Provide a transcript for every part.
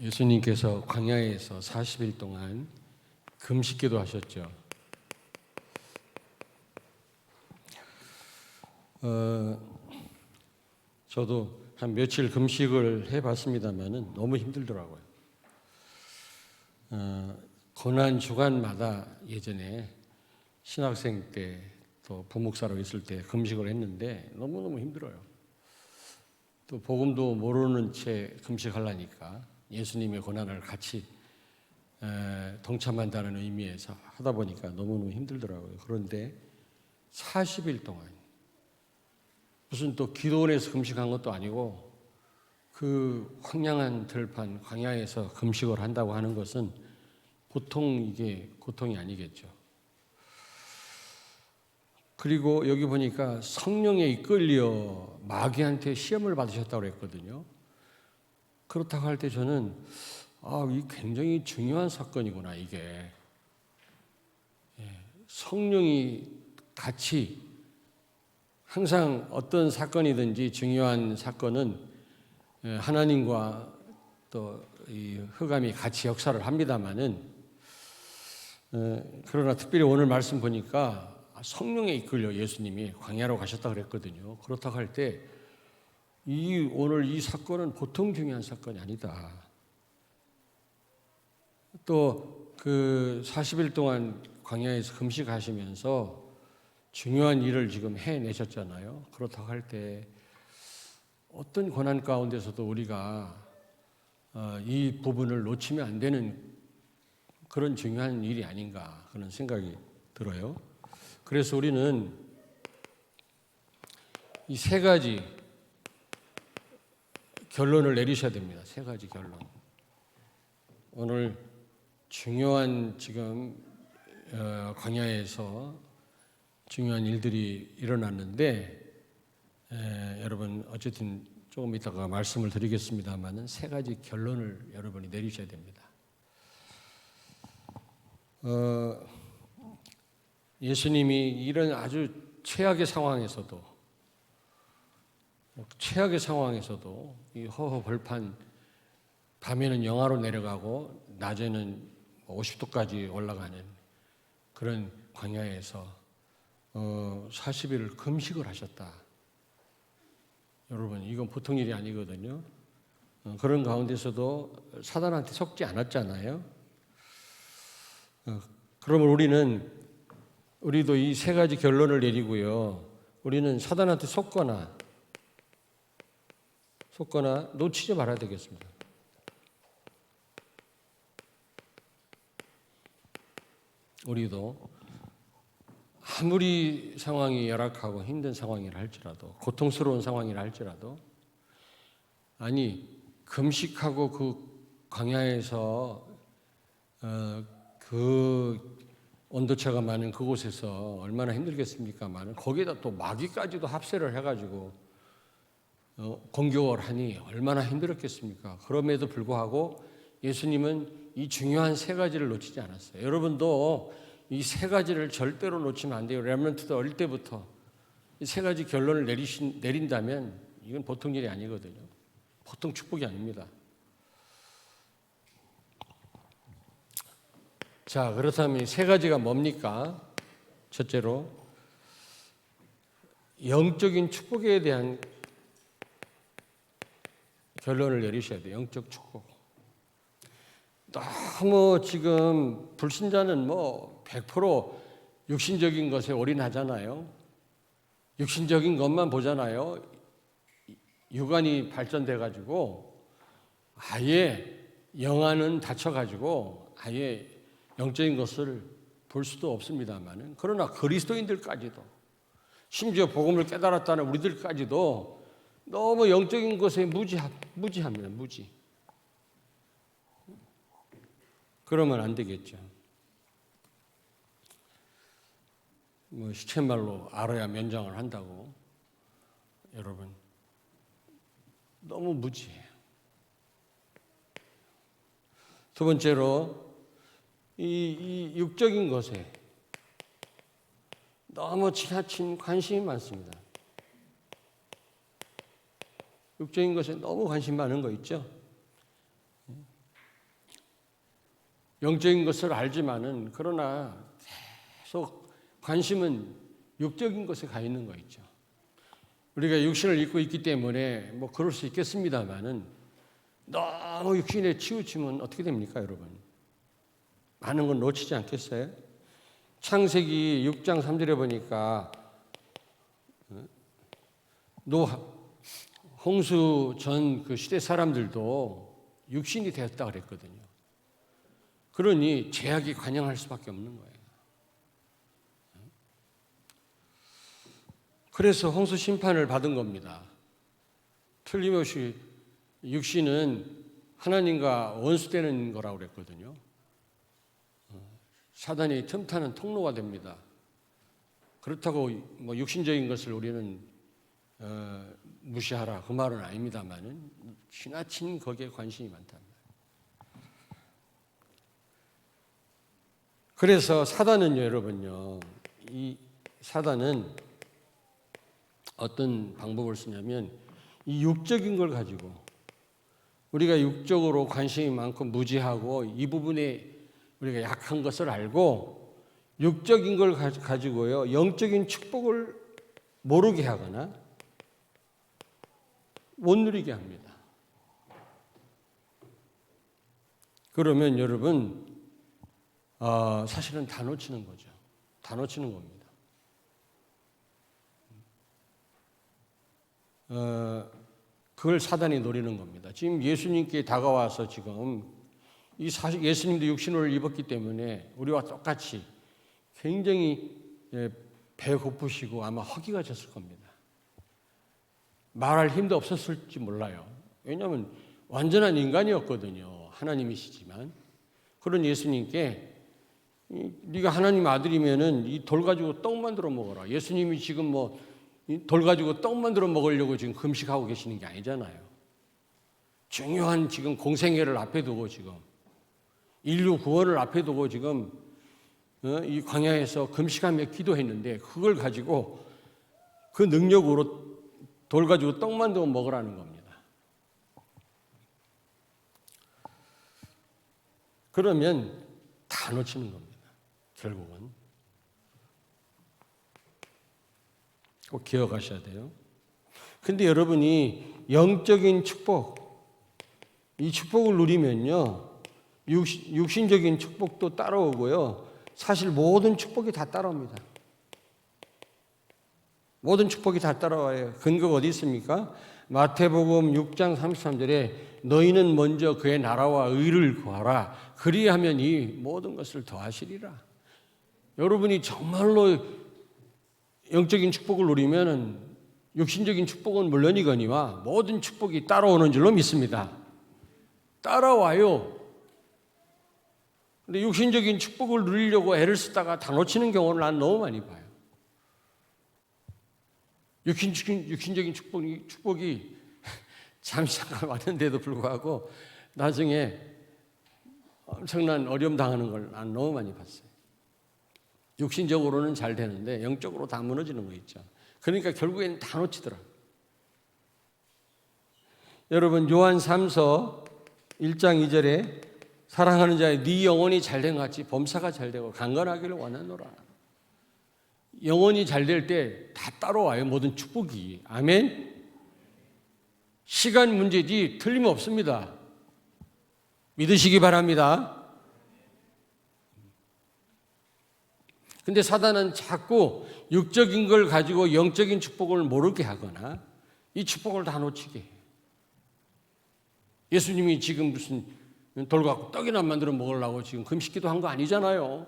예수님께서 광야에서 40일 동안 금식기도 하셨죠. 저도 한 며칠 금식을 해봤습니다만은 너무 힘들더라고요. 고난 주간마다 예전에 신학생 때 또 부목사로 있을 때 금식을 했는데 너무너무 힘들어요. 또 복음도 모르는 채 금식하려니까 예수님의 고난을 같이 동참한다는 의미에서 하다 보니까 너무너무 힘들더라고요. 그런데 40일 동안 무슨 또 기도원에서 금식한 것도 아니고 그 황량한 들판 광야에서 금식을 한다고 하는 것은 보통 이게 고통이 아니겠죠. 그리고 여기 보니까 성령에 이끌려 마귀한테 시험을 받으셨다고 했거든요. 그렇다고 할 때 저는 이 굉장히 중요한 사건이구나 이게. 성령이 같이 항상 어떤 사건이든지 중요한 사건은 하나님과 또 이 흑암이 같이 역사를 합니다만은 그러나 특별히 오늘 말씀 보니까 성령에 이끌려 예수님이 광야로 가셨다 그랬거든요. 그렇다고 할 때 오늘 이 사건은 보통 중요한 사건이 아니다. 또 그 40일 동안 광야에서 금식하시면서 중요한 일을 지금 해내셨잖아요. 그렇다고 할 때 어떤 고난 가운데서도 우리가 이 부분을 놓치면 안 되는 그런 중요한 일이 아닌가 그런 생각이 들어요. 그래서 우리는 이 세 가지 결론을 내리셔야 됩니다. 세 가지 결론. 오늘 중요한 지금 광야에서 중요한 일들이 일어났는데 여러분 어쨌든 조금 이따가 말씀을 드리겠습니다만은 세 가지 결론을 여러분이 내리셔야 됩니다. 예수님이 이런 아주 최악의 상황에서도 이 허허벌판 밤에는 영하로 내려가고 낮에는 50도까지 올라가는 그런 광야에서 40일을 금식을 하셨다. 여러분 이건 보통 일이 아니거든요. 그런 가운데서도 사단한테 속지 않았잖아요. 그러면 우리도 이 세 가지 결론을 내리고요. 우리는 사단한테 속거나 놓치지 말아야 되겠습니다. 우리도 아무리 상황이 열악하고 힘든 상황이라 할지라도 고통스러운 상황이라 할지라도 금식하고 그 광야에서 그 온도차가 많은 그곳에서 얼마나 힘들겠습니까만 거기에다 또 마귀까지도 합세를 해가지고 공격을 하니 얼마나 힘들었겠습니까? 그럼에도 불구하고 예수님은 이 중요한 세 가지를 놓치지 않았어요. 여러분도 이 세 가지를 절대로 놓치면 안 돼요. 렘넌트도 어릴 때부터 이 세 가지 결론을 내린다면 이건 보통 일이 아니거든요. 보통 축복이 아닙니다. 자, 그렇다면 이 세 가지가 뭡니까? 첫째로 영적인 축복에 대한 결론을 내리셔야 돼요. 영적 축복. 너무 지금 불신자는 100% 육신적인 것에 올인하잖아요. 육신적인 것만 보잖아요. 육안이 발전돼 가지고 아예 영안은 닫혀 가지고 아예 영적인 것을 볼 수도 없습니다만은 그러나 그리스도인들까지도 심지어 복음을 깨달았다는 우리들까지도 너무 영적인 것에 무지합니다. 무지. 그러면 안 되겠죠. 시쳇말로 알아야 면장을 한다고 여러분 너무 무지해요. 두 번째로 이 육적인 것에 너무 지나친 관심이 많습니다. 육적인 것에 너무 관심 많은 거 있죠? 영적인 것을 알지만은 그러나 계속 관심은 육적인 것에 가 있는 거 있죠. 우리가 육신을 입고 있기 때문에 뭐 그럴 수 있겠습니다만은 너무 육신에 치우치면 어떻게 됩니까, 여러분? 많은 건 놓치지 않겠어요? 창세기 6장 3절에 보니까 홍수 전 그 시대 사람들도 육신이 되었다 그랬거든요. 그러니 죄악이 관영할 수밖에 없는 거예요. 그래서 홍수 심판을 받은 겁니다. 틀림없이 육신은 하나님과 원수되는 거라고 그랬거든요. 사단이 틈타는 통로가 됩니다. 그렇다고 뭐 육신적인 것을 우리는 무시하라 그 말은 아닙니다만은 지나친 거기에 관심이 많단 말이에요. 그래서 사단은요, 여러분요, 이 사단은 어떤 방법을 쓰냐면 이 육적인 걸 가지고 우리가 육적으로 관심이 많고 무지하고 이 부분에 우리가 약한 것을 알고 육적인 걸 가지고요 영적인 축복을 모르게 하거나 못 누리게 합니다. 그러면 여러분 사실은 다 놓치는 거죠. 다 놓치는 겁니다. 그걸 사단이 노리는 겁니다. 지금 예수님께 다가와서 지금 예수님도 육신을 입었기 때문에 우리와 똑같이 굉장히 배고프시고 아마 허기가 졌을 겁니다. 말할 힘도 없었을지 몰라요. 왜냐하면 완전한 인간이었거든요. 하나님이시지만 그런 예수님께 네가 하나님 아들이면은 이 돌 가지고 떡 만들어 먹어라. 예수님이 지금 뭐 돌 가지고 떡 만들어 먹으려고 지금 금식하고 계시는 게 아니잖아요. 중요한 지금 공생애를 앞에 두고 지금 인류 구원을 앞에 두고 지금 이 광야에서 금식하며 기도했는데 그걸 가지고 그 능력으로 돌 가지고 떡 만들어 먹으라는 겁니다. 그러면 다 놓치는 겁니다. 결국은. 꼭 기억하셔야 돼요. 근데 여러분이 영적인 축복, 이 축복을 누리면요, 육신적인 축복도 따라오고요, 사실 모든 축복이 다 따라옵니다. 모든 축복이 다 따라와요. 근거가 어디 있습니까? 마태복음 6장 33절에 너희는 먼저 그의 나라와 의를 구하라. 그리하면 이 모든 것을 더하시리라. 여러분이 정말로 영적인 축복을 누리면은 육신적인 축복은 물론이거니와 모든 축복이 따라오는 줄로 믿습니다. 따라와요. 근데 육신적인 축복을 누리려고 애를 쓰다가 다 놓치는 경우를 난 너무 많이 봐요. 육신적인 축복이 잠깐 왔는데도 불구하고 나중에 엄청난 어려움 당하는 걸 난 너무 많이 봤어요. 육신적으로는 잘 되는데 영적으로 다 무너지는 거 있죠. 그러니까 결국에는 다 놓치더라고요. 여러분 요한 3서 1장 2절에 사랑하는 자의 네 영혼이 잘된 것 같이 범사가 잘되고 강건하기를 원하노라. 영혼이 잘될 때 다 따라와요. 모든 축복이. 아멘. 시간 문제지 틀림없습니다. 믿으시기 바랍니다. 근데 사단은 자꾸 육적인 걸 가지고 영적인 축복을 모르게 하거나 이 축복을 다 놓치게 해요. 예수님이 지금 무슨 돌 갖고 떡이나 만들어 먹으려고 지금 금식기도 한 거 아니잖아요.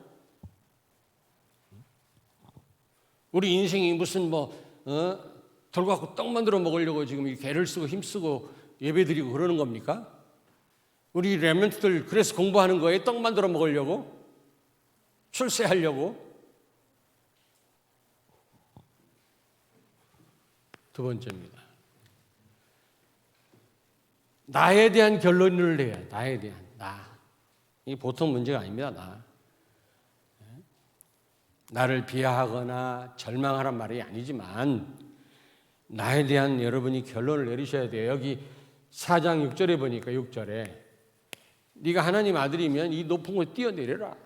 우리 인생이 무슨 돌 갖고 떡 만들어 먹으려고 지금 이 개를 쓰고 힘쓰고 예배드리고 그러는 겁니까? 우리 렘넌트들 그래서 공부하는 거예요? 떡 만들어 먹으려고? 출세하려고? 두 번째입니다. 나에 대한 결론을 내야 해. 나에 대한 나. 이게 보통 문제가 아닙니다. 나를 비하하거나 절망하란 말이 아니지만 나에 대한 여러분이 결론을 내리셔야 돼요. 여기 4장 6절에 보니까 6절에 네가 하나님 아들이면 이 높은 곳에 뛰어내려라.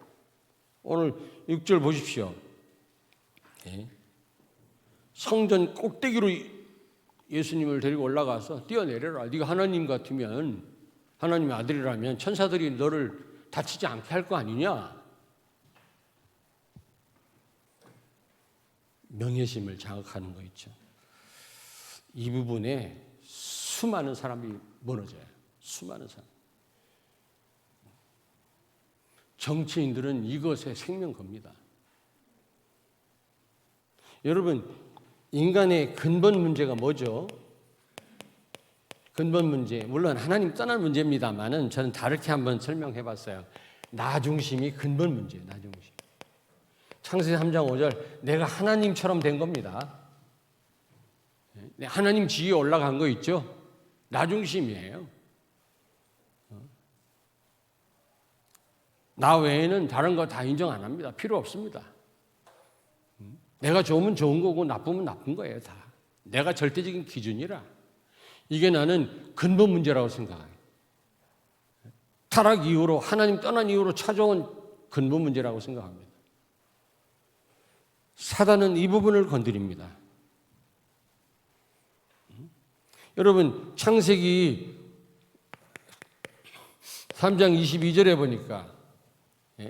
오늘 6절 보십시오. 성전 꼭대기로 예수님을 데리고 올라가서 뛰어내려라. 네가 하나님 같으면, 하나님의 아들이라면 천사들이 너를 다치지 않게 할 거 아니냐. 명예심을 자극하는 거 있죠. 이 부분에 수많은 사람이 무너져요. 수많은 사람. 정치인들은 이것에 생명 겁니다. 여러분, 인간의 근본 문제가 뭐죠? 근본 문제, 물론 하나님 떠난 문제입니다만은 저는 다르게 한번 설명해 봤어요. 나 중심이 근본 문제예요. 나 중심. 창세기 3장 5절, 내가 하나님처럼 된 겁니다. 하나님 지위에 올라간 거 있죠? 나 중심이에요. 나 외에는 다른 거 다 인정 안 합니다. 필요 없습니다. 내가 좋으면 좋은 거고 나쁘면 나쁜 거예요. 다. 내가 절대적인 기준이라. 이게 나는 근본 문제라고 생각해요. 타락 이후로, 하나님 떠난 이후로 찾아온 근본 문제라고 생각합니다. 사단은 이 부분을 건드립니다. 여러분, 창세기 3장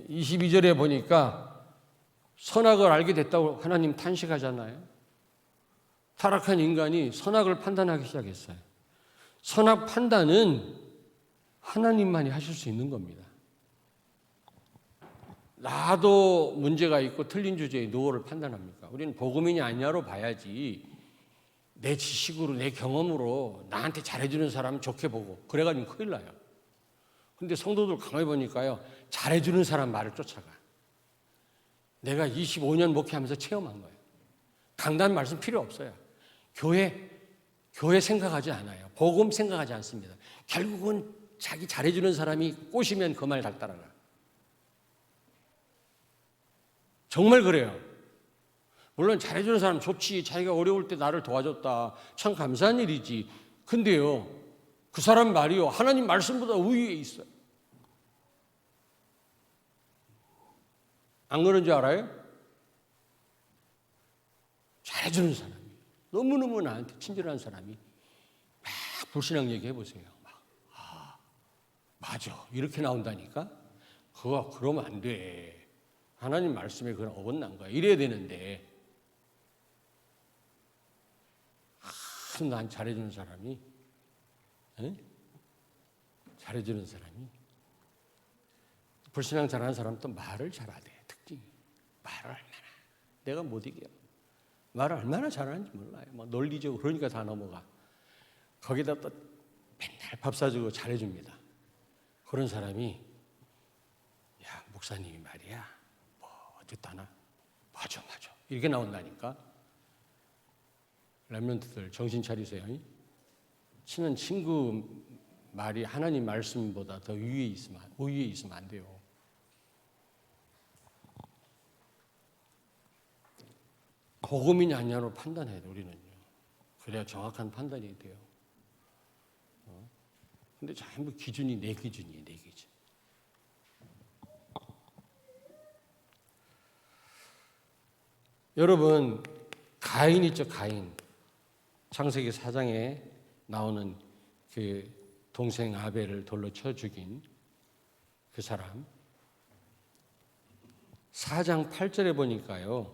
22절에 보니까 선악을 알게 됐다고 하나님 탄식하잖아요. 타락한 인간이 선악을 판단하기 시작했어요. 선악 판단은 하나님만이 하실 수 있는 겁니다. 나도 문제가 있고 틀린 주제에 누구를 판단합니까? 우리는 복음이냐 아니냐로 봐야지, 내 지식으로, 내 경험으로 나한테 잘해주는 사람 좋게 보고 그래가지고 큰일 나요. 근데 성도들 강해 보니까요, 잘해주는 사람 말을 쫓아가. 내가 25년 목회하면서 체험한 거예요. 강단 말씀 필요 없어요. 교회 생각하지 않아요. 복음 생각하지 않습니다. 결국은 자기 잘해주는 사람이 꼬시면 그 말 잘 따라가. 정말 그래요. 물론 잘해주는 사람 좋지. 자기가 어려울 때 나를 도와줬다. 참 감사한 일이지. 근데요, 그 사람 말이요, 하나님 말씀보다 우위에 있어요. 안 그런 줄 알아요? 잘해주는 사람이, 너무너무 나한테 친절한 사람이 막 불신앙 얘기해 보세요. 맞아, 이렇게 나온다니까? 그거 그러면 안 돼. 하나님 말씀에 그건 어긋난 거야. 이래야 되는데, 난 잘해주는 사람이, 잘해주는 사람이, 불신앙 잘하는 사람은 또 말을 잘하대. 특징이 말을 얼마나, 내가 못 이겨. 말을 얼마나 잘하는지 몰라요. 뭐 논리적으로 그러니까 다 넘어가. 거기다 또 맨날 밥 사주고 잘해줍니다. 그런 사람이, 야, 목사님이 말이야, 뭐 어쨌다나, 맞아 이렇게 나온다니까. 렘넌트들 정신 차리세요. 친한 친구 말이 하나님 말씀보다 더 우위에 있으면 안 돼요. 복음이냐 아니냐로 판단해야 돼, 우리는요. 그래야 정확한 판단이 돼요. 근데 전부 기준이 내 기준이에요, 내 기준. 여러분, 가인 있죠, 가인. 창세기 4장에 나오는 그 동생 아벨을 돌로 쳐 죽인 그 사람. 4장 8절에 보니까요,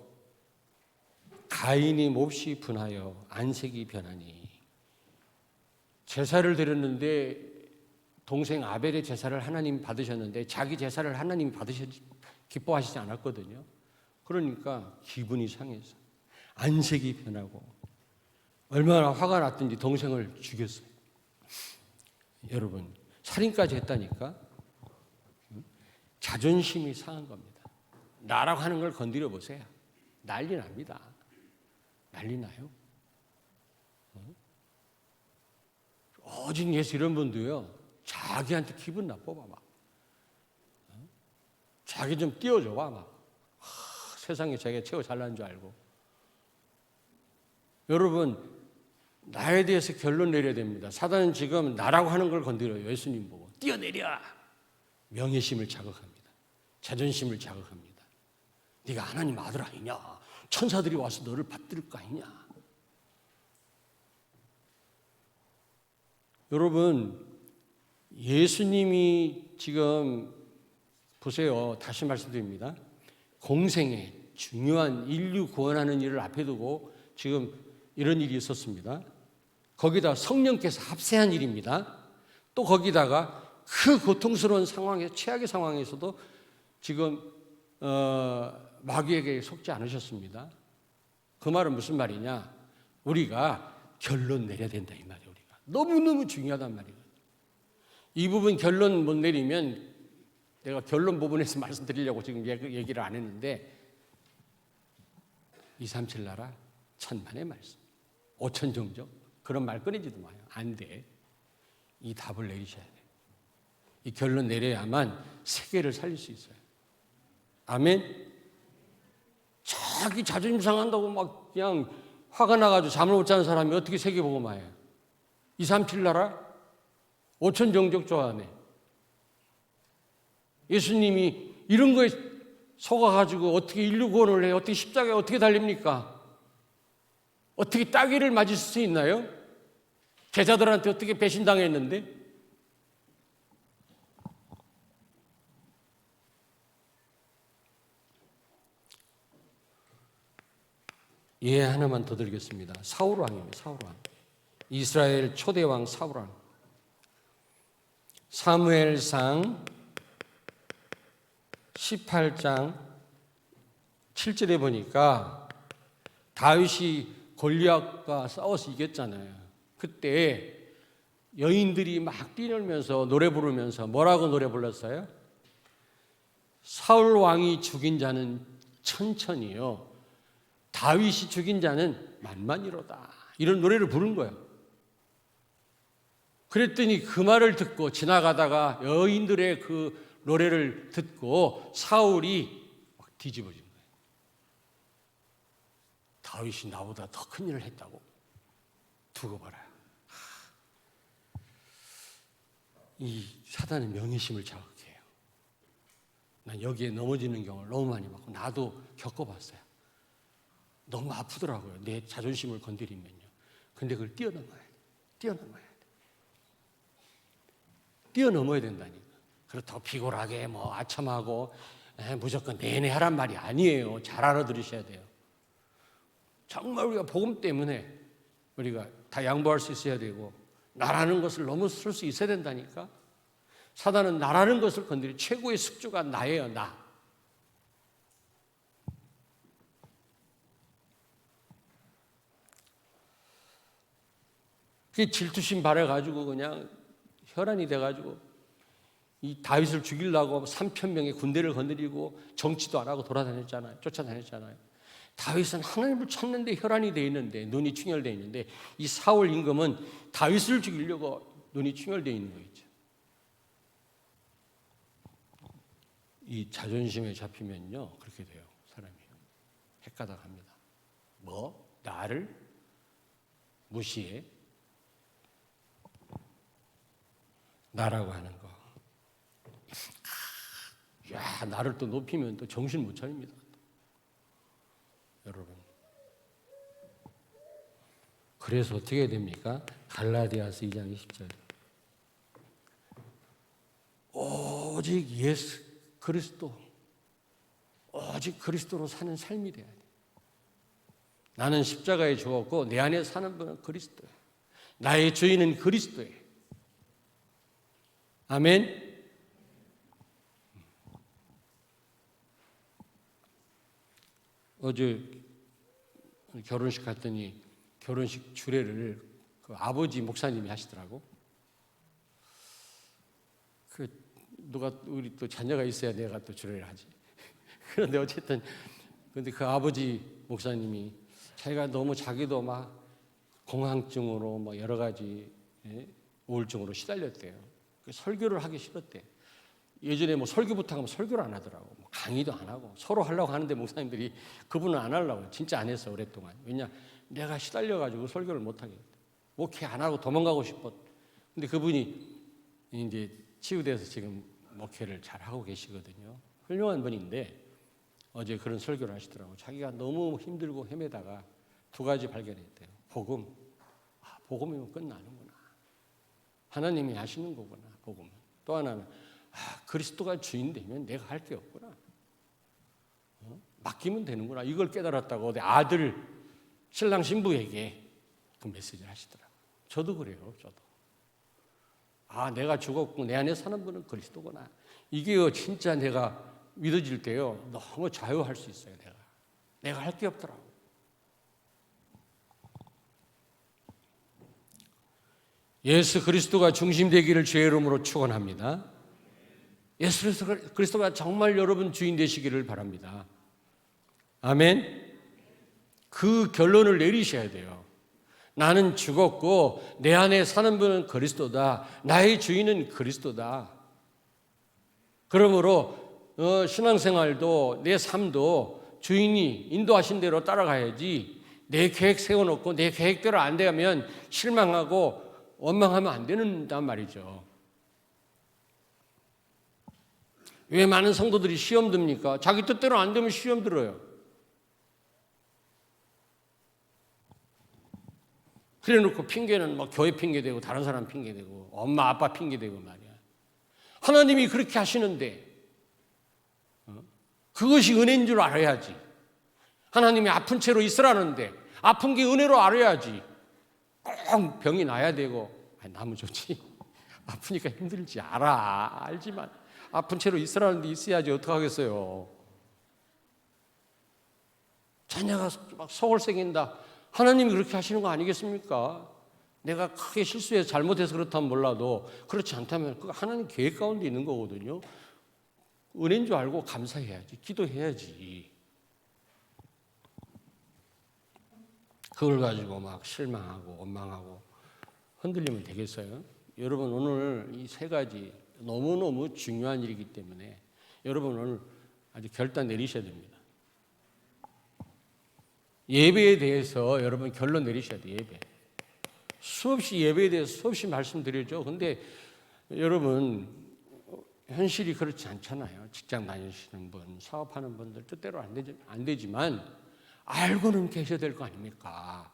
가인이 몹시 분하여 안색이 변하니, 제사를 드렸는데 동생 아벨의 제사를 하나님 받으셨는데 자기 제사를 하나님 기뻐하시지 않았거든요. 그러니까 기분이 상해서 안색이 변하고 얼마나 화가 났든지 동생을 죽였어요. 여러분, 살인까지 했다니까. 자존심이 상한 겁니다. 나라고 하는 걸 건드려 보세요. 난리 납니다. 난리 나요. 오직 예수 이런 분도요, 자기한테 기분 나빠봐 막. 자기 좀 띄워줘봐 막. 세상에 자기가 최고 잘난 줄 알고. 여러분, 나에 대해서 결론 내려야 됩니다. 사단은 지금 나라고 하는 걸 건드려요. 예수님 보고 뛰어내려. 명예심을 자극합니다. 자존심을 자극합니다. 네가 하나님 아들 아니냐? 천사들이 와서 너를 받들 거 아니냐? 여러분, 예수님이 지금 보세요. 다시 말씀드립니다. 공생에 중요한 인류 구원하는 일을 앞에 두고 지금 이런 일이 있었습니다. 거기다 성령께서 합세한 일입니다. 또 거기다가 그 고통스러운 상황에, 최악의 상황에서도 지금 마귀에게 속지 않으셨습니다. 그 말은 무슨 말이냐? 우리가 결론 내려야 된다 이 말이에요. 우리가 너무너무 중요하단 말이에요. 이 부분 결론 못 내리면 내가 결론 부분에서 말씀드리려고 지금 얘기를 안 했는데 237 나라 천만의 말씀 5천 정적 그런 말 꺼내지도 마요. 안 돼. 이 답을 내리셔야 돼요. 이 결론 내려야만 세계를 살릴 수 있어요. 아멘. 자기 자존심 상한다고 막 그냥 화가 나가지고 잠을 못 자는 사람이 어떻게 세계 복음화해요? 237 나라 5천 정적 좋아하네. 예수님이 이런 거에 속아가지고 어떻게 인류 구원을 해요? 어떻게 십자가에 어떻게 달립니까? 어떻게 따귀를 맞을 수 있나요? 제자들한테 어떻게 배신당했는데? 예 하나만 더 드리겠습니다. 사울왕입니다. 사울왕. 이스라엘 초대왕 사울왕. 사무엘상 18장 7절에 보니까 다윗이 골리앗과 싸워서 이겼잖아요. 그때 여인들이 막 뛰놀면서 노래 부르면서 뭐라고 노래 불렀어요? 사울 왕이 죽인 자는 천천히요, 다윗이 죽인 자는 만만이로다. 이런 노래를 부른 거예요. 그랬더니 그 말을 듣고 지나가다가 여인들의 그 노래를 듣고 사울이 막 뒤집어진 거예요. 다윗이 나보다 더 큰 일을 했다고? 두고 봐라요. 이 사단은 명예심을 자극해요. 난 여기에 넘어지는 경우를 너무 많이 받고 나도 겪어봤어요. 너무 아프더라고요. 내 자존심을 건드리면요. 근데 그걸 뛰어넘어야 돼. 뛰어넘어야 돼. 뛰어넘어야 된다니까. 그렇다고 비굴하게 뭐 아첨하고 무조건 내내 하란 말이 아니에요. 잘 알아들으셔야 돼요. 정말 우리가 복음 때문에 우리가 다 양보할 수 있어야 되고 나라는 것을 넘어설 수 있어야 된다니까. 사단은 나라는 것을 건드리 최고의 숙주가 나예요. 나. 그게 질투심 발해가지고 그냥 혈안이 돼가지고 이 다윗을 죽이려고 3,000명의 군대를 건드리고 정치도 안 하고 돌아다녔잖아요. 쫓아다녔잖아요. 다윗은 하나님을 찾는데 혈안이 돼 있는데, 눈이 충혈돼 있는데, 이 사울 임금은 다윗을 죽이려고 눈이 충혈돼 있는 거 있죠. 이 자존심에 잡히면요 그렇게 돼요. 사람이 헷가닥합니다. 뭐? 나를 무시해? 나라고 하는 거. 야, 나를 또 높이면 또 정신 못 차립니다. 여러분. 그래서 어떻게 됩니까? 갈라디아서 2장 20절. 오직 예수 그리스도, 오직 그리스도로 사는 삶이 돼야 돼. 나는 십자가에 죽었고 내 안에 사는 분은 그리스도예요. 나의 주인은 그리스도예요. 아멘. 어제 결혼식 갔더니 결혼식 주례를 그 아버지 목사님이 하시더라고. 그 누가 우리 또 자녀가 있어야 내가 또 주례를 하지. 그런데 어쨌든 근데 그 아버지 목사님이 자기가 너무 자기도 막 공황증으로 뭐 여러 가지 우울증으로 시달렸대요. 설교를 하기 싫었대. 예전에 뭐 설교부터 하면 설교를 안 하더라고. 뭐 강의도 안 하고 서로 하려고 하는데 목사님들이 그분은 안 하려고 진짜 안 했어 오랫동안. 왜냐 내가 시달려가지고 설교를 못 하겠다. 목회 안 하고 도망가고 싶어. 근데 그분이 이제 치유돼서 지금 목회를 잘하고 계시거든요. 훌륭한 분인데 어제 그런 설교를 하시더라고요. 자기가 너무 힘들고 헤매다가 두 가지 발견했대요. 복음. 복음이면 끝나는구나. 하나님이 하시는 거구나. 복음은. 또 하나는 그리스도가 주인 되면 내가 할 게 없구나. 맡기면 되는구나. 이걸 깨달았다고 아들 신랑 신부에게 그 메시지를 하시더라고요. 저도 그래요. 저도. 내가 죽었고 내 안에 사는 분은 그리스도구나. 이게요 진짜 내가 믿어질 때요 너무 자유할 수 있어요. 내가 할 게 없더라고. 예수 그리스도가 중심되기를 주의 이름으로 축원합니다. 예수 그리스도가 정말 여러분 주인 되시기를 바랍니다. 아멘. 그 결론을 내리셔야 돼요. 나는 죽었고 내 안에 사는 분은 그리스도다. 나의 주인은 그리스도다. 그러므로 신앙생활도 내 삶도 주인이 인도하신 대로 따라가야지 내 계획 세워놓고 내 계획대로 안 되면 실망하고 원망하면 안 된단 말이죠. 왜 많은 성도들이 시험 듭니까? 자기 뜻대로 안 되면 시험 들어요. 그래 놓고 핑계는 교회 핑계대고 다른 사람 핑계대고 엄마 아빠 핑계대고 말이야. 하나님이 그렇게 하시는데 그것이 은혜인 줄 알아야지. 하나님이 아픈 채로 있으라는데 아픈 게 은혜로 알아야지. 꼭 병이 나야 되고 나면 좋지. 아프니까 힘들지 알지만 아픈 채로 있으라는데 있어야지 어떡하겠어요. 자녀가 막 속을 새긴다. 하나님이 그렇게 하시는 거 아니겠습니까? 내가 크게 실수해서 잘못해서 그렇다면 몰라도 그렇지 않다면 그 하나님 계획 가운데 있는 거거든요. 은혜인 줄 알고 감사해야지. 기도해야지. 그걸 가지고 막 실망하고 원망하고 흔들리면 되겠어요? 여러분 오늘 이 세 가지 너무너무 중요한 일이기 때문에 여러분 오늘 아주 결단 내리셔야 됩니다. 예배에 대해서 여러분 결론 내리셔야 돼요. 예배. 수없이 예배에 대해서 수없이 말씀드리죠. 근데 여러분 현실이 그렇지 않잖아요. 직장 다니시는 분, 사업하는 분들 뜻대로 안 되지만 알고는 계셔야 될 거 아닙니까?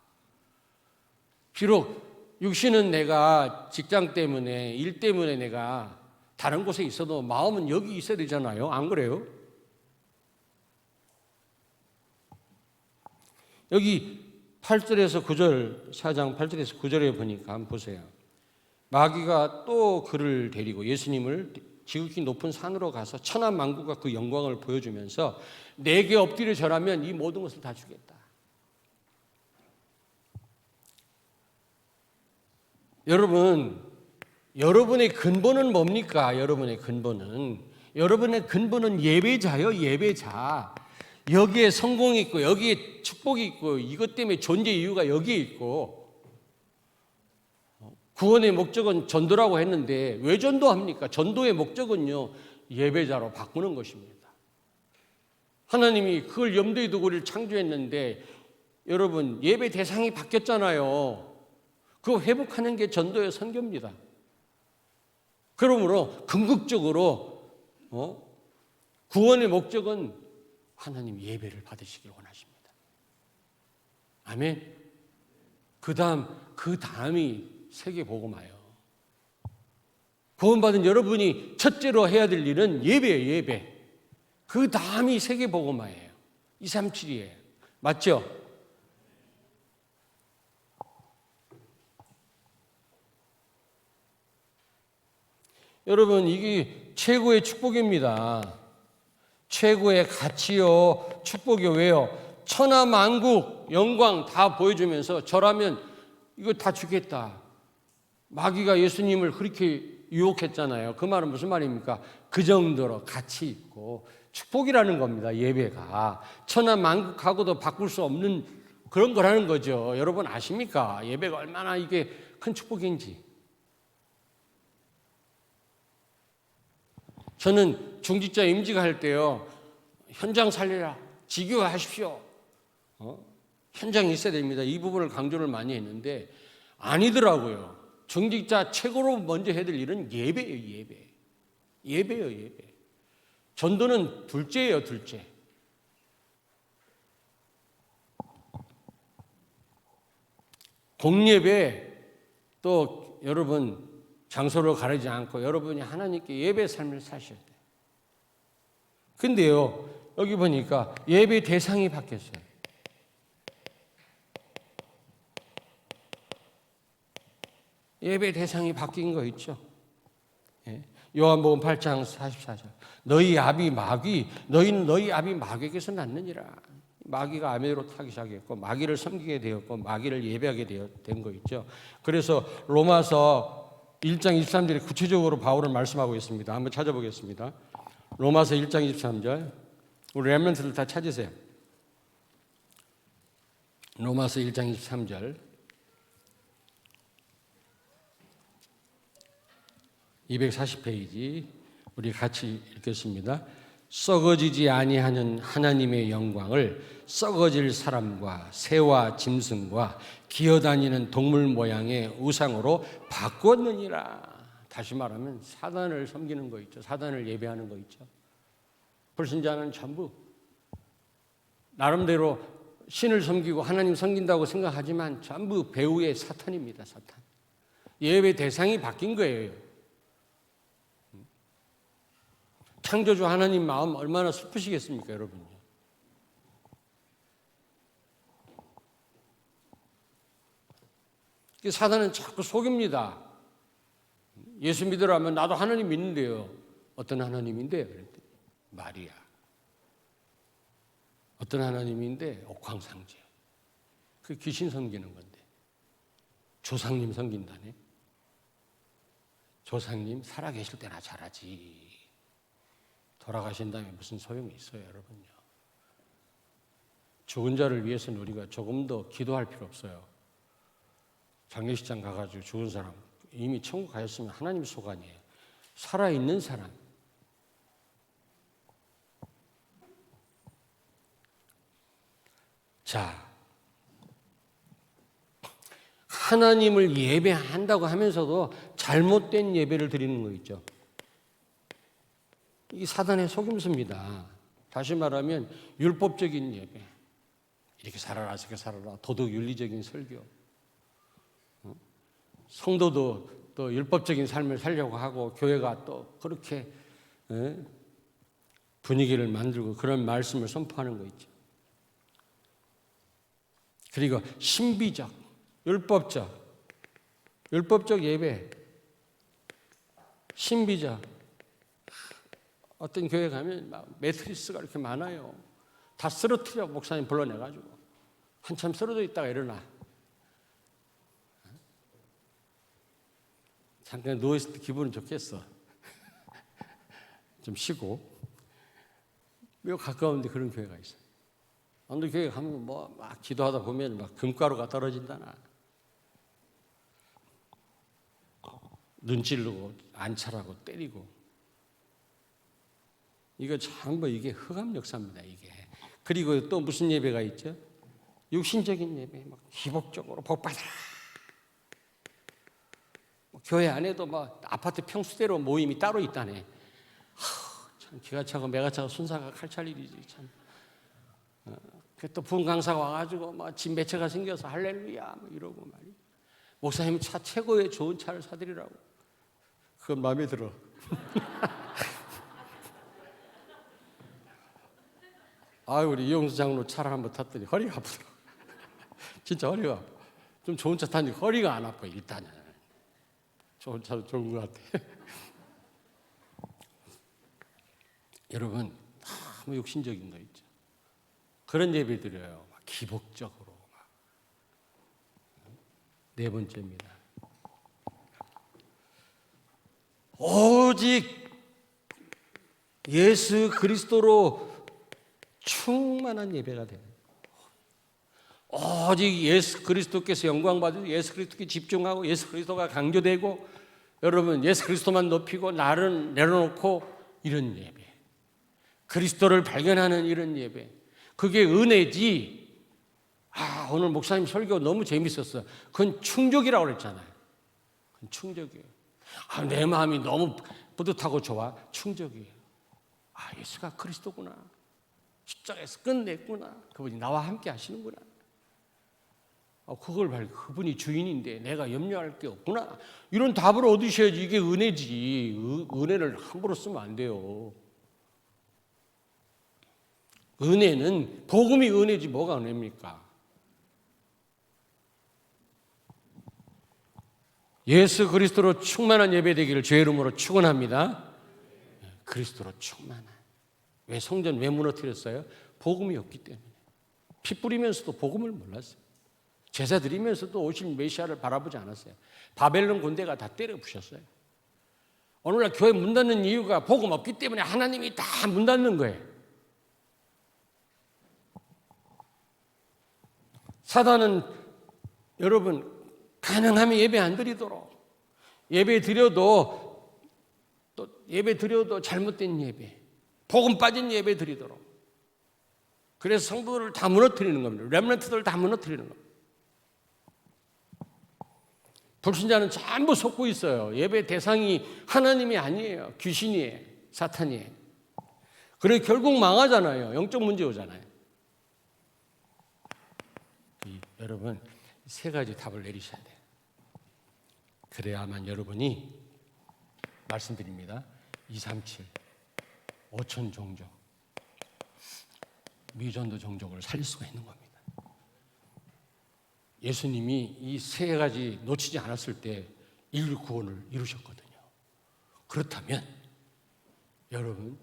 비록 육신은 내가 직장 때문에 일 때문에 내가 다른 곳에 있어도 마음은 여기 있어야 되잖아요. 안 그래요? 여기 8절에서 9절, 4장 8절에서 9절에 보니까 한번 보세요. 마귀가 또 그를 데리고 예수님을 지극히 높은 산으로 가서 천하 만국과 그 영광을 보여주면서 내게 엎드려 절하면 이 모든 것을 다 주겠다. 여러분의 근본은 뭡니까? 여러분의 근본은 예배자요, 예배자. 여기에 성공이 있고 여기에 축복이 있고 이것 때문에 존재 이유가 여기에 있고 구원의 목적은 전도라고 했는데 왜 전도합니까? 전도의 목적은요 예배자로 바꾸는 것입니다. 하나님이 그걸 염두에 두고 우리를 창조했는데 여러분 예배 대상이 바뀌었잖아요. 그거 회복하는 게 전도의 선교입니다. 그러므로 궁극적으로 구원의 목적은 하나님 예배를 받으시길 원하십니다. 아멘. 그 다음이 세계복음화예요. 구원받은 여러분이 첫째로 해야 될 일은 예배예요. 예배. 그 다음이 세계복음화예요. 237이에요. 맞죠? 여러분 이게 최고의 축복입니다. 최고의 가치요 축복이요. 왜요? 천하 만국 영광 다 보여주면서 저라면 이거 다 주겠다. 마귀가 예수님을 그렇게 유혹했잖아요. 그 말은 무슨 말입니까? 그 정도로 가치 있고 축복이라는 겁니다. 예배가 천하 만국하고도 바꿀 수 없는 그런 거라는 거죠. 여러분 아십니까? 예배가 얼마나 이게 큰 축복인지. 저는 중직자 임직할 때요. 현장 살리라. 지교하십시오. 현장에 있어야 됩니다. 이 부분을 강조를 많이 했는데 아니더라고요. 중직자 최고로 먼저 해야 될 일은 예배예요. 예배. 예배예요, 예배. 전도는 둘째예요, 둘째. 공예배 또 여러분 장소를 가리지 않고 여러분이 하나님께 예배 삶을 사셔야 돼요. 근데요, 여기 보니까 예배 대상이 바뀌었어요. 예배 대상이 바뀐 거 있죠. 예. 요한복음 8장 44절. 너희 아비 마귀, 너희는 너희 아비 마귀에게서 났느니라. 마귀가 아멘으로 타기 시작했고 마귀를 섬기게 되었고 마귀를 예배하게 된 거 있죠. 그래서 로마서 1장 23절에 구체적으로 바울은 말씀하고 있습니다. 한번 찾아보겠습니다. 로마서 1장 23절. 우리 렘넌트들 다 찾으세요. 로마서 1장 23절. 240페이지 우리 같이 읽겠습니다. 썩어지지 아니하는 하나님의 영광을 썩어질 사람과 새와 짐승과 기어다니는 동물 모양의 우상으로 바꿨느니라. 다시 말하면 사단을 섬기는 거 있죠. 사단을 예배하는 거 있죠. 불신자는 전부 나름대로 신을 섬기고 하나님 섬긴다고 생각하지만 전부 배후의 사탄입니다. 사탄. 예배 대상이 바뀐 거예요. 창조주 하나님 마음 얼마나 슬프시겠습니까, 여러분? 사단은 자꾸 속입니다. 예수 믿으라면 나도 하나님 믿는데요. 어떤 하나님인데? 그랬더니 마리아. 어떤 하나님인데? 옥황상제. 그 귀신 섬기는 건데. 조상님 섬긴다네. 조상님 살아계실 때나 잘하지. 돌아가신 다음에 무슨 소용이 있어요, 여러분요. 죽은 자를 위해서는 우리가 조금 더 기도할 필요 없어요. 장례식장 가가지고 죽은 사람 이미 천국 가셨으면 하나님 소관이에요. 살아있는 사람. 자, 하나님을 예배한다고 하면서도 잘못된 예배를 드리는 거 있죠. 이 사단의 속임수입니다. 다시 말하면 율법적인 예배. 이렇게 살아라, 저렇게 살아라. 도덕 윤리적인 설교. 성도도 또 율법적인 삶을 살려고 하고 교회가 또 그렇게 분위기를 만들고 그런 말씀을 선포하는 거 있죠. 그리고 신비적, 율법적 예배, 신비적. 어떤 교회 가면 막 매트리스가 이렇게 많아요. 다 쓰러뜨려 목사님 불러내가지고 한참 쓰러져 있다가 일어나. 잠깐 누워있을 때 기분은 좋겠어. 좀 쉬고. 몇 가까운데 그런 교회가 있어요. 어느 교회 가면 뭐 막 기도하다 보면 막 금가루가 떨어진다나. 눈 찌르고 안찰하고 때리고. 이거 전부 이게 흑암 역사입니다, 이게. 그리고 또 무슨 예배가 있죠? 육신적인 예배, 막 기복적으로 복받아라. 교회 안에도 막 아파트 평수대로 모임이 따로 있다네. 참 기가 차고 매가 차고 순사가 칼찰 일이지 참. 또 부흥 강사가 와가지고 막 집 매체가 생겨서 할렐루야 막 이러고 말이야. 목사님 차 최고의 좋은 차를 사드리라고. 그건 마음에 들어. 우리 이용수 장로 차를 한번 탔더니 허리가 아프더라고. 진짜 허리가 아파. 좀 좋은 차 타니 허리가 안 아파, 일단은. 좋은 차도 좋은 것 같아. 여러분, 너무 욕심적인 거 있죠. 그런 예배 드려요. 막 기복적으로. 막. 네 번째입니다. 오직 예수 그리스도로 충만한 예배가 돼요. 오직 예수 그리스도께서 영광받으고 예수 그리스도께 집중하고 예수 그리스도가 강조되고 여러분 예수 그리스도만 높이고 나를 내려놓고 이런 예배. 그리스도를 발견하는 이런 예배. 그게 은혜지. 오늘 목사님 설교 너무 재밌었어. 그건 충족이라고 그랬잖아요. 그건 충족이에요. 내 마음이 너무 뿌듯하고 좋아? 충족이에요. 아, 예수가 그리스도구나. 십자가에서 끝냈구나. 그분이 나와 함께 하시는구나. 그걸 그분이 주인인데 내가 염려할 게 없구나. 이런 답을 얻으셔야지. 이게 은혜지. 은혜를 함부로 쓰면 안 돼요. 은혜는 복음이 은혜지 뭐가 은혜입니까? 예수 그리스도로 충만한 예배 되기를 주의 이름으로 축원합니다. 그리스도로 충만한. 왜 성전 왜 무너뜨렸어요? 복음이 없기 때문에. 피 뿌리면서도 복음을 몰랐어요. 제사 드리면서도 오실 메시아를 바라보지 않았어요. 바벨론 군대가 다 때려 부셨어요. 오늘날 교회 문 닫는 이유가 복음 없기 때문에 하나님이 다 문 닫는 거예요. 사단은 여러분 가능하면 예배 안 드리도록, 예배 드려도 잘못된 예배, 복음 빠진 예배 드리도록. 그래서 성도들을 다 무너뜨리는 겁니다. 렘넌트들을 다 무너뜨리는 겁니다. 불신자는 전부 속고 있어요. 예배 대상이 하나님이 아니에요. 귀신이에요. 사탄이에요. 그래서 결국 망하잖아요. 영적 문제 오잖아요. 여러분 세 가지 답을 내리셔야 돼요. 그래야만 여러분이 말씀드립니다. 237, 5천 종족, 미전도 종족을 살릴 수가 있는 겁니다. 예수님이 이 세 가지 놓치지 않았을 때 인류 구원을 이루셨거든요. 그렇다면 여러분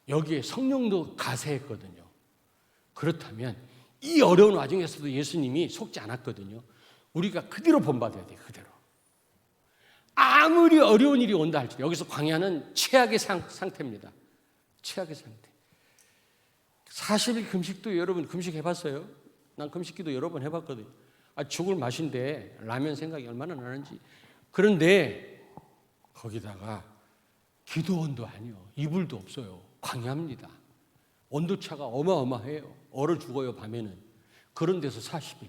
여기에 성령도 가세했거든요. 그렇다면 이 어려운 와중에서도 예수님이 속지 않았거든요. 우리가 그대로 본받아야 돼요. 그대로. 아무리 어려운 일이 온다 할지라도 여기서 광야는 최악의 상태입니다. 최악의 상태. 40일 금식도 여러분 금식해봤어요? 난 금식기도 여러 번 해봤거든요. 죽을 맛인데 라면 생각이 얼마나 나는지. 그런데 거기다가 기도원도 아니요. 이불도 없어요. 광야입니다. 온도차가 어마어마해요. 얼어 죽어요 밤에는. 그런 데서 40일.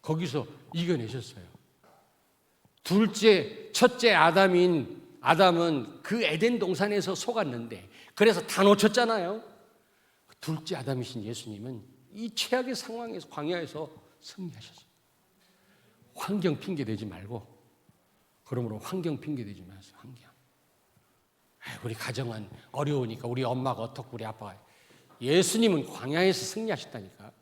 거기서 이겨내셨어요. 첫째 아담은 그 에덴 동산에서 속았는데 그래서 다 놓쳤잖아요. 둘째 아담이신 예수님은 이 최악의 상황에서 광야에서 승리하셨어요. 환경 핑계 대지 말고, 그러므로 환경 핑계 대지 마세요. 환경. 우리 가정은 어려우니까 우리 엄마가 어떻고 우리 아빠가. 예수님은 광야에서 승리하셨다니까.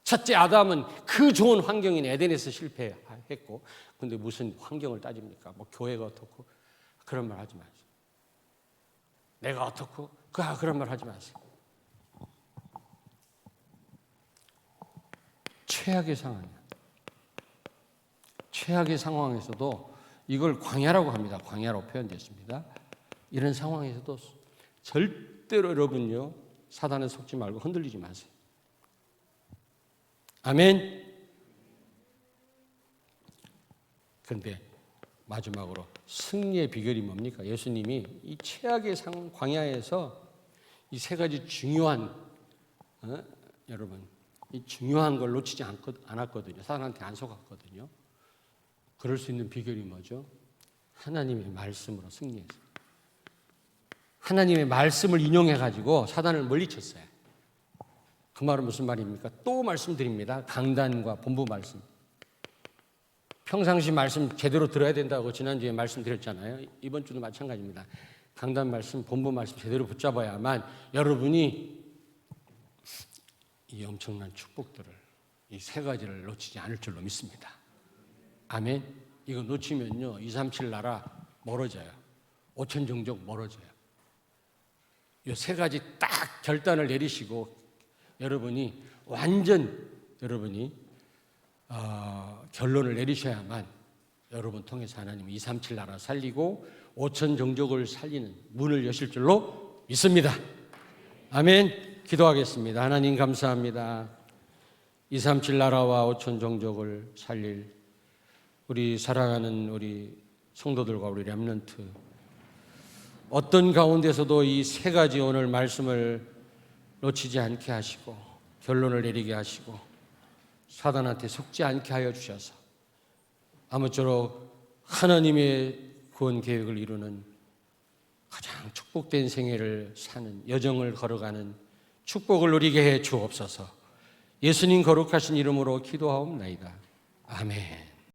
첫째 아담은 그 좋은 환경인 에덴에서 실패했고, 근데 무슨 환경을 따집니까? 뭐 교회가 어떻고 그런 말 하지 마세요. 내가 어떻고 그런 말 하지 마세요. 최악의 상황이야. 최악의 상황에서도 이걸 광야라고 합니다. 광야로 표현됐습니다. 이런 상황에서도 절대로 여러분요 사단에 속지 말고 흔들리지 마세요. 아멘. 그런데 마지막으로 승리의 비결이 뭡니까? 예수님이 이 최악의 상황 광야에서 이 세 가지 중요한 여러분 이 중요한 걸 놓치지 않았거든요. 사단한테 안 속았거든요. 그럴 수 있는 비결이 뭐죠? 하나님의 말씀으로 승리했어요. 하나님의 말씀을 인용해가지고 사단을 물리쳤어요. 그 말은 무슨 말입니까? 또 말씀드립니다. 강단과 본부 말씀. 평상시 말씀 제대로 들어야 된다고 지난주에 말씀드렸잖아요. 이번 주도 마찬가지입니다. 강단 말씀, 본부 말씀 제대로 붙잡아야만 여러분이 이 엄청난 축복들을, 이 세 가지를 놓치지 않을 줄로 믿습니다. 아멘. 이거 놓치면요 237 나라 멀어져요. 5천 종족 멀어져요. 이 세 가지 딱 결단을 내리시고 여러분이 결론을 내리셔야만 여러분 통해서 하나님 237 나라 살리고 5천 종족을 살리는 문을 여실 줄로 믿습니다. 아멘. 기도하겠습니다. 하나님 감사합니다. 237 나라와 5천 종족을 살릴 우리 사랑하는 우리 성도들과 우리 렘넌트, 어떤 가운데서도 이 세 가지 오늘 말씀을 놓치지 않게 하시고 결론을 내리게 하시고 사단한테 속지 않게 하여 주셔서 아무쪼록 하나님의 구원 계획을 이루는 가장 축복된 생애를 사는 여정을 걸어가는 축복을 누리게 해 주옵소서. 예수님 거룩하신 이름으로 기도하옵나이다. 아멘.